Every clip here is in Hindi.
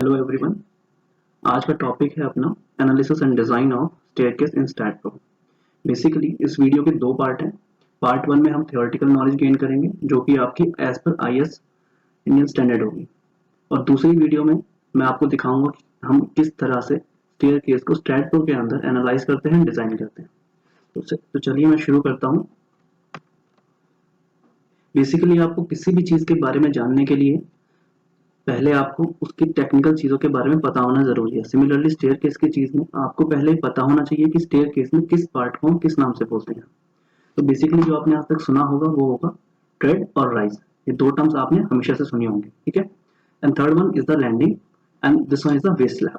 Hello everyone. आज का टॉपिक है अपना analysis and design of staircase in STAAD Pro. Basically इस वीडियो के दो पार्ट हैं। पार्ट वन में हम थियोरेटिकल नॉलेज गेन करेंगे जो कि आपकी as per IS Indian standard होगी, और दूसरी वीडियो में मैं आपको दिखाऊंगा कि हम किस तरह से स्टेयरकेस को स्टैटप्रो के अंदर एनालाइज करते हैं, डिज़ाइन करते हैं। तो चलिए मैं शुरू करता हूँ। बेसिकली आपको किसी भी चीज़ के बारे में जानने के लिए पहले आपको उसकी टेक्निकल चीज़ों के बारे में पता होना ज़रूरी है। सिमिलरली स्टेयरकेस की चीज़ में आपको पहले ही पता होना चाहिए कि स्टेयरकेस में किस पार्ट को हम किस नाम से बोलते हैं। तो बेसिकली जो आपने आज तक सुना होगा वो होगा ट्रेड और राइज। ये दो टर्म्स आपने हमेशा से सुनी होंगी, ठीक है। And third one is the landing and this one is the base slab.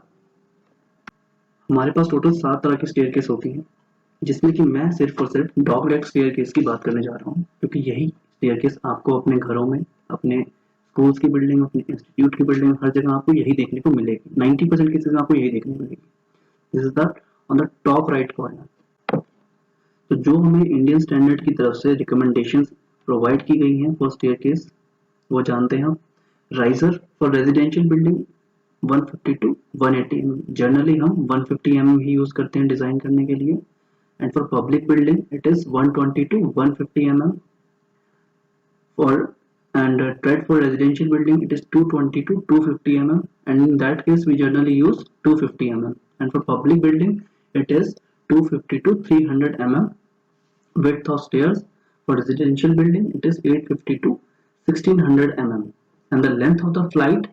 हमारे पास टोटल 7 तरह की स्टेयरकेस होती हैं, जिसमें कि मैं सिर्फ और सिर्फ डॉग लेग स्टेयरकेस की बात करने जा रहा हूँ, क्योंकि यही स्टेयरकेस आपको अपने घरों में, अपने स्कूल्स की बिल्डिंग, अपने इंस्टीट्यूट की बिल्डिंग, हर जगह आपको यही देखने को मिलेगी। 90% केसेस में आपको यही देखने को मिलेगी। This is the on the top right corner. तो जो हमें इंडियन स्टैंडर्ड की तरफ से रिकमेंडेशंस प्रोवाइड की गई हैं फॉर स्टेयरकेस, वो जानते हैं हम। Riser for residential building 150 to 180 mm। Generally हम 150 mm ही यूज करते हैं डिजाइन करने के लिए। And for public building it is 120 to 150 mm। for and tread for residential building it is 220 to 250 mm, and in that case we generally use 250 mm. And for public building it is 250 to 300 mm width of stairs. For residential building it is 850 to 1600 mm, and the length of the flight,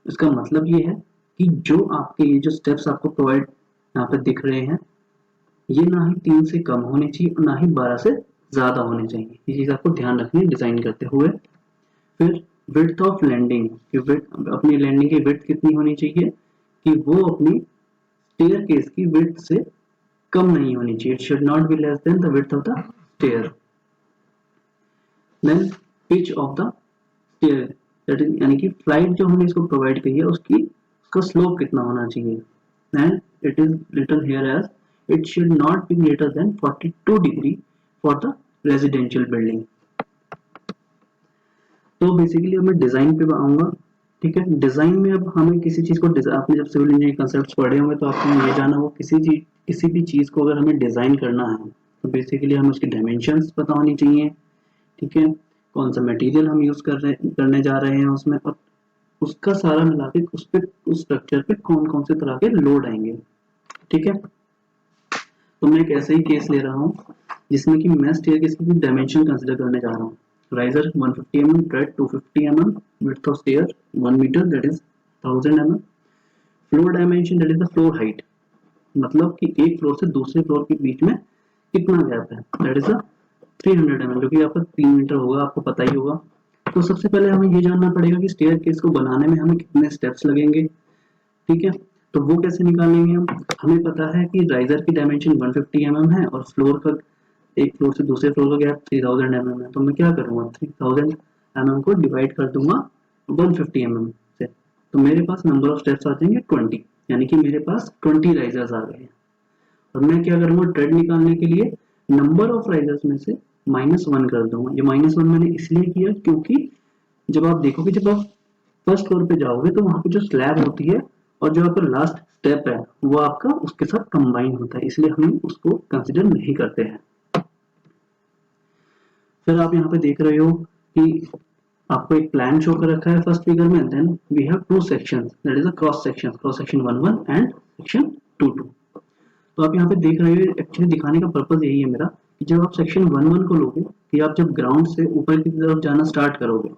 इसका मतलब ये है कि जो आपके ये जो स्टेप्स आपको प्रोवाइड यहाँ पे दिख रहे हैं, ये ना ही 3 से कम होने चाहिए और ना ही 12 से ज़्यादा होने चाहिए। ये चीज़ आपको ध्यान रखनी है डिज़ाइन करते हुए। फिर विड्थ ऑफ लैंडिंग की अपनी लैंडिंग की विड्थ कितनी होनी चाहिए कि वो अपनी स्टेयरकेस की विड्थ से कम नहीं होनी चाहिए। It should not be less than the width of the stair. Then pitch of the stair, that is यानी कि फ्लाइट जो हमने इसको प्रोवाइड की है उसका स्लोप कितना होना चाहिए। And it is written here as it should not be greater than 42 degree for the residential building। तो बेसिकली अब मैं डिजाइन पे आऊंगा, ठीक है। डिजाइन में अब हमें किसी चीज को, आपने जब सिविल इंजीनियरिंग कंसेप्ट पढ़े होंगे तो आपको ये जाना हो किसी भी चीज को अगर हमें डिजाइन करना है तो बेसिकली हमें उसकी डायमेंशंस पता होनी चाहिए, ठीक है। कौन सा मटेरियल हम यूज करने जा रहे हैं उसमें, और उसका सारा मिला के उस स्ट्रक्चर पे कौन कौन से तरह के लोड आएंगे, ठीक है। तो मैं एक ऐसा ही केस ले रहा हूँ जिसमें कि मैं स्टेयरकेस की डायमेंशन कंसीडर करने जा रहा हूँ। Riser 150 mm, tread 250 mm, width of stair 1 metre that is 1000 mm, floor dimension that is the floor height, मतलब कि एक फ्लोर से दूसरे फ्लोर के बीच में कितना गैप है, दैट इज 300 mm, जो कि आपका 3 मीटर होगा, आपको पता ही होगा। तो सबसे पहले हमें ये जानना पड़ेगा कि स्टेयरकेस को बनाने में हमें कितने स्टेप्स लगेंगे, ठीक है। तो वो कैसे निकालेंगे हम, हमें पता है कि राइजर की डायमेंशन 150 mm है और फ्लोर का, एक फ्लोर से दूसरे फ्लोर का गैप 3000 mm है। तो मैं क्या करूँगा, 3000 mm को डिवाइड कर दूंगा 150 mm से, तो मेरे पास नंबर ऑफ स्टेप्स आ जाएंगे 20, यानी कि मेरे पास 20 राइजर्स आ गए हैं। और मैं क्या करूँगा, ट्रेड निकालने के लिए नंबर ऑफ राइजर्स में से -1 कर दूंगा। ये -1 मैंने इसलिए किया क्योंकि जब आप देखोगे, जब आप फर्स्ट फ्लोर पे जाओगे तो वहां पे जो स्लैब होती है और जो आपका लास्ट स्टेप है वो आपका उसके साथ कंबाइन होता है, इसलिए हम उसको कंसिडर नहीं करते हैं। फिर आप यहाँ पे देख रहे हो कि आपको एक प्लान शो कर रखा है फर्स्ट फिगर में। Then we have 2 sections, that is a cross section 1 and section 2। तो आप यहाँ पे देख रहे हो, एक्चुअली दिखाने का पर्पज यही है मेरा कि जब आप सेक्शन 1 को लोगे कि आप जब ग्राउंड से ऊपर की तरफ जाना स्टार्ट करोगे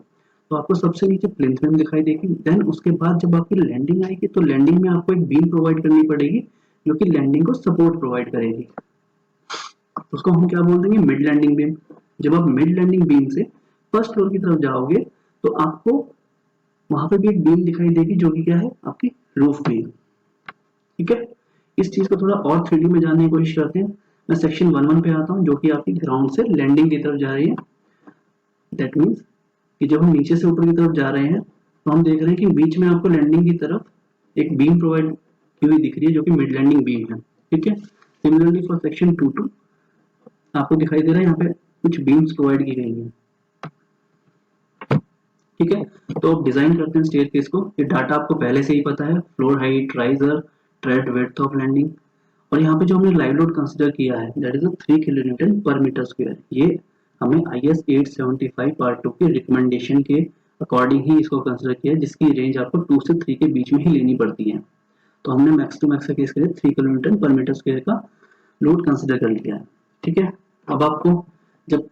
तो आपको सबसे नीचे प्लिंथ बीम दिखाई देगी। देन उसके बाद जब आपकी लैंडिंग आएगी तो लैंडिंग में आपको एक बीम प्रोवाइड करनी पड़ेगी जो कि लैंडिंग को सपोर्ट प्रोवाइड करेगी। उसको हम क्या बोल देंगे, मिड लैंडिंग बीम। जब आप मिड लैंडिंग बीम से फर्स्ट फ्लोर की तरफ जाओगे तो आपको वहां पे भी एक बीम दिखाई देगी जो कि क्या है, आपकी रूफ बीम, ठीक है। इस चीज को थोड़ा और 3D में जानने की कोशिश करते हैं। मैं सेक्शन 1 पे आता हूँ जो कि आपकी ग्राउंड से लैंडिंग की तरफ जा रही है। दैट मीन्स कि जब हम नीचे से ऊपर की तरफ जा रहे हैं तो हम देख रहे हैं कि बीच में आपको लैंडिंग की तरफ एक बीम प्रोवाइड की हुई दिख रही है जो कि मिड लैंडिंग बीम है, ठीक है। सिमिलरली फॉर सेक्शन 2 आपको दिखाई दे रहा है यहाँ पे कुछ बीम्स प्रोवाइड की गई हैं, ठीक है, तो आप डिजाइन करते हैं स्टेयरकेस को, ये डाटा आपको पहले से ही पता है, floor height, riser, tread, width of landing, और यहाँ पे जो हमने लाइव लोड कंसिडर किया है दैट इज 3 किलो न्यूटन पर मीटर स्क्वायर, ये हमें IS 875 पार्ट 2 के रिकमेंडेशन के अकॉर्डिंग ही इसको कंसिडर किया है, जिसकी रेंज आपको 2 से 3 के बीच में ही लेनी पड़ती है। तो हमने मैक्स टू मैक्स का केस के लिए 3 किलो न्यूटन पर मीटर स्क्वायर का लोड कंसिडर कर लिया है। ठीक है, अब आपको जब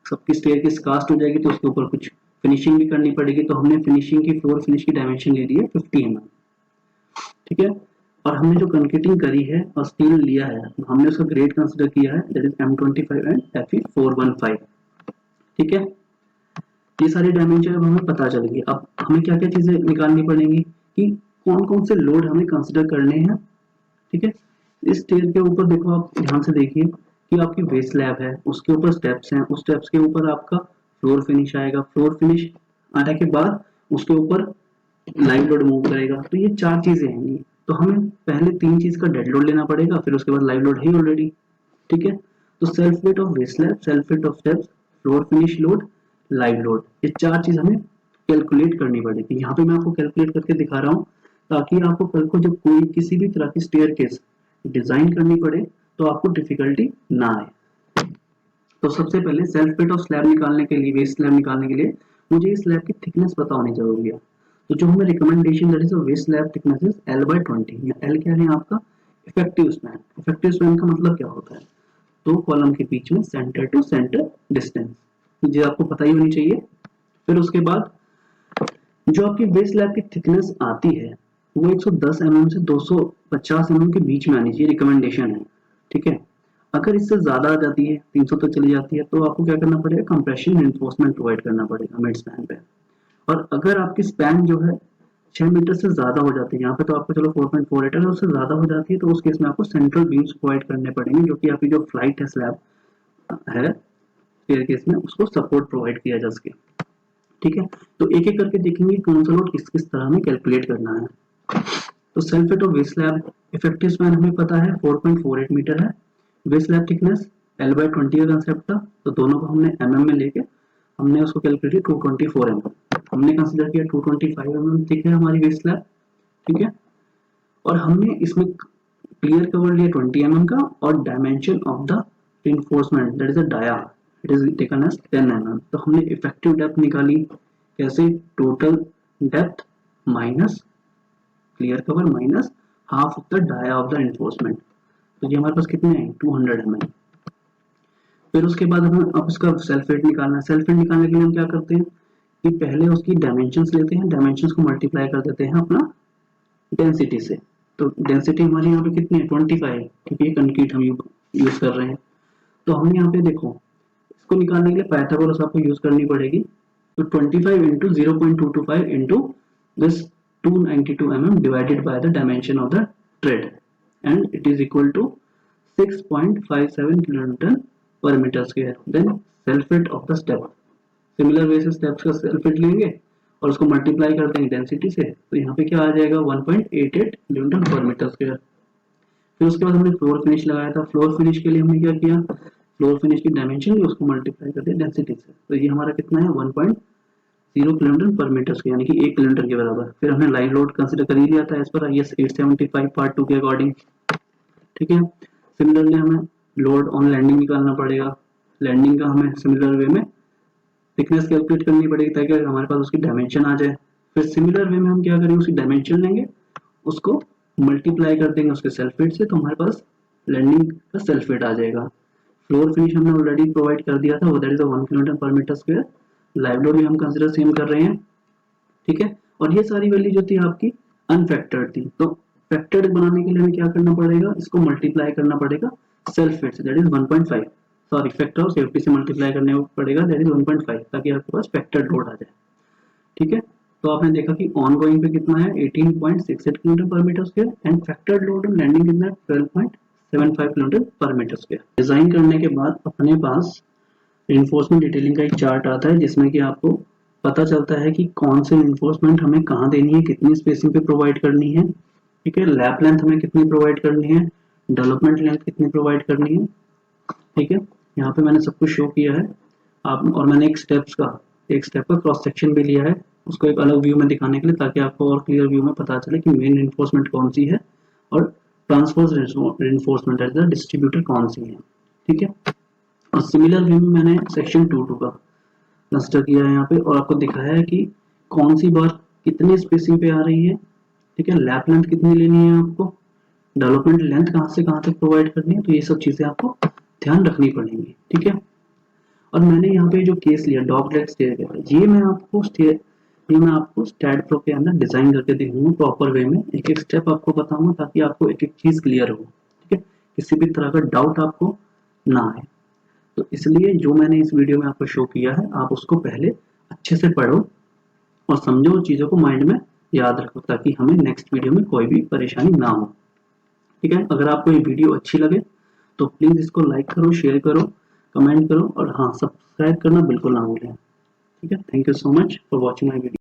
सबकी स्टेयरकेस कास्ट हो जाएगी तो उसके ऊपर कुछ फिनिशिंग भी करनी पड़ेगी, तो हमने फिनिशिंग की फ्लोर फिनिश की डायमेंशन ले ली है 50 mm। ठीक है, और हमने जो कंक्रीटिंग करी है और स्टील लिया है, हमने उसका ग्रेड कंसिडर किया है that is M25 and Fe415। ठीक है, ये सारी डायमेंशन अब हमें पता चल गई। अब हमें क्या क्या चीजें निकालनी पड़ेंगी कि कौन कौन से लोड हमें कंसिडर करने हैं। ठीक है, इस स्टेयर के ऊपर देखो, आप ध्यान से देखिए कि आपकी बेस स्लैब है, उसके ऊपर स्टेप्स हैं, उस स्टेप्स के ऊपर आपका फ्लोर फिनिश आएगा, फ्लोर फिनिश आने के बाद उसके ऊपर लाइव लोड मूव करेगा, तो ये 4 चीजें आएंगी। तो हमें पहले 3 चीज का डेड लोड लेना पड़ेगा, फिर उसके बाद लाइव लोड है ऑलरेडी। ठीक है, तो self weight of base slab, self weight of steps, floor finish load, live load, ये 4 चीज हमें कैलकुलेट करनी पड़ेगी। यहाँ पे मैं आपको कैलकुलेट करके दिखा रहा हूँ ताकि आपको कल को जब कोई किसी भी तरह की स्टेयरकेस डिजाइन करनी पड़े तो आपको डिफिकल्टी ना आए। तो सबसे पहले सेल्फ वेट ऑफ स्लैब निकालने के लिए, वेस्ट स्लैब निकालने के लिए मुझे इस स्लैब की थिकनेस पता होनी जरूरी है। तो जो हमें recommendation that is waste slab thickness is L/20। L क्या है आपका? Effective span. इफेक्टिव स्पैन का मतलब क्या होता है? 2 कॉलम के बीच में सेंटर टू सेंटर डिस्टेंस, ये आपको पता ही होनी चाहिए। फिर उसके बाद जो आपकी बेस स्लैब की थिकनेस आती है वो 110 mm से 250 mm के बीच में आनी चाहिए, रिकमेंडेशन है। ठीक है, अगर इससे ज्यादा आ जाती है, 300 तक चली जाती है, तो आपको क्या करना पड़ेगा? कंप्रेशन रिइंफोर्समेंट प्रोवाइड करना पड़ेगा मिड स्पैन पे। और अगर आपकी स्पैन जो है 6 मीटर से ज्यादा हो जाती है, यहाँ पे तो आपको चलो 4.48 है, उससे ज्यादा हो जाती है तो उस केस में आपको सेंट्रल बीम्स प्रोवाइड करने पड़ेंगे, जो कि आपकी जो फ्लाइट है स्लैब है स्टेयरकेस में, उसको सपोर्ट प्रोवाइड किया जा सके। ठीक है, तो एक एक करके देखेंगे कौन सा लोड किस किस तरह में कैलकुलेट करना है। तो self weight of base slab, effective span हमें पता है 4.48 मीटर है, बेस स्लैब थिकनेस L/20 का कंसेप्ट था, तो दोनों को हमने mm में लेके हमने उसको कैलकुलेट किया 224 mm। हमने कंसीडर किया 225 mm थिक है हमारी बेस स्लैब। ठीक है, और हमने इसमें क्लियर कवर लिया 20 mm का, और dimension of the reinforcement that is a dia, it is taken as 10 mm। तो हमने इफेक्टिव डेप्थ निकाली कैसे? Total depth minus clear cover minus half of the dia of the reinforcement, तो ये हमारे पास कितने हैं? 200 mm। फिर उसके बाद हमें अब इसका सेल्फ वेट निकालना है। सेल्फ वेट निकालने के लिए हम क्या करते हैं कि पहले उसकी डायमेंशंस लेते हैं, डायमेंशंस को मल्टीप्लाई कर देते हैं अपना डेंसिटी से। तो डेंसिटी हमारी यहाँ पे कितनी है? 25, क्योंकि ये कंक्रीट हम यूज कर रहे हैं। तो हमने यहाँ पे देखो, इसको निकालने के लिए पाइथागोरस आपको यूज करनी पड़ेगी। तो 25 into 0.225 into this 292 mm divided by the dimension of the thread, and it is equal to 6.57 kilonewton per meter square. Then self weight of the step, similar way से स्टेप्स का सेल्फ वेट लेंगे और उसको मल्टीप्लाई कर देंगे डेंसिटी से, तो यहाँ पे क्या आ जाएगा? 1.88 न्यूटन पर मीटर स्क्वायर। फिर उसके बाद हमने फ्लोर फिनिश लगाया था। फ्लोर फिनिश के लिए हमने क्या किया? फ्लोर फिनिश की डायमेंशन ली, उसको मल्टीप्लाई कर दिया डेंसिटी से, तो ये हमारा कितना है? 1.0 किलोमीटर पर मीटर स्क्वायर, यानी कि 1 किलोमीटर के बराबर। फिर हमने लाइव लोड कंसीडर कर ही लिया था एज पर IS 875 पार्ट 2 के अकॉर्डिंग। ठीक है, सिमिलरली हमें लोड ऑन लैंडिंग निकालना पड़ेगा। लैंडिंग का हमें सिमिलर वे में थिकनेस कैलकुलेट करनी पड़ेगी ताकि हमारे पास उसकी डायमेंशन आ जाए। फिर सिमिलर वे में हम क्या करेंगे? उसकी डायमेंशन लेंगे, उसको मल्टीप्लाई कर देंगे उसके सेल्फ वेट से, तो हमारे पास लैंडिंग का सेल्फ वेट आ जाएगा। फ्लोर फिनिश हमने ऑलरेडी प्रोवाइड कर दिया था, वो that is 1 kilometre per metre square. Live load भी हम कंसीडर सेम कर रहे हैं। ठीक है, और ये सारी वैल्यू जो थी आपकी अनफैक्टर्ड थी, तो फैक्टर्ड बनाने के लिए हमें क्या करना पड़ेगा? इसको मल्टीप्लाई करना पड़ेगा सेल्फ वेट से, दैट इज 1.5। सॉरी, फैक्टर और सेफ्टी से मल्टीप्लाई करने पड़ेगा, दैट इज 1.5, ताकि आपके पास फैक्टर्ड लोड आ जाए। ठीक है, तो आपने देखा कि ऑन गोइंग पे कितना है? 18.68 kilometre per metre square, and factored load on landing कितना है? 12.75 kilometre per metre square. Design करने के बाद अपने पास रिइंफोर्समेंट डिटेलिंग का एक चार्ट आता है, जिसमें कि आपको पता चलता है कि कौन से रिइंफोर्समेंट हमें कहाँ देनी है, कितनी स्पेसिंग पे प्रोवाइड करनी है। ठीक है, लैप लेंथ हमें कितनी प्रोवाइड करनी है, डेवलपमेंट लेंथ कितनी प्रोवाइड करनी है। ठीक है, यहाँ पे मैंने सब कुछ शो किया है आप, और मैंने एक स्टेप का क्रॉस सेक्शन भी लिया है उसको एक अलग व्यू में दिखाने के लिए, ताकि आपको और क्लियर व्यू में पता चले कि मेन रिइंफोर्समेंट कौन सी है और transverse reinforcement as the distributor कौन सी है। ठीक है, और सिमिलर व्यू में मैंने सेक्शन 2 का कंसिडर किया है यहाँ पे, और आपको दिखाया है कि कौन सी बार कितने स्पेसिंग पे आ रही है। ठीक है, लैप लेंथ कितनी लेनी है आपको, डेवलपमेंट लेंथ कहाँ से कहाँ तक प्रोवाइड करनी है, तो ये सब चीजें आपको ध्यान रखनी पड़ेंगी। ठीक है, और मैंने यहाँ पे जो केस लिया डॉगलेग स्टेयर का, ये मैं आपको स्टैट प्रो के अंदर डिजाइन करके दिखाऊंगा प्रॉपर वे में, एक एक स्टेप आपको बताऊंगा ताकि आपको एक एक चीज क्लियर हो। ठीक है, किसी भी तरह का डाउट आपको ना आए। तो इसलिए जो मैंने इस वीडियो में आपको शो किया है, आप उसको पहले अच्छे से पढ़ो और समझो, उन चीज़ों को माइंड में याद रखो, ताकि हमें नेक्स्ट वीडियो में कोई भी परेशानी ना हो। ठीक है, अगर आपको ये वीडियो अच्छी लगे तो प्लीज़ इसको लाइक करो, शेयर करो, कमेंट करो, और हाँ, सब्सक्राइब करना बिल्कुल ना भूलें। ठीक है, thank you so much for watching my video.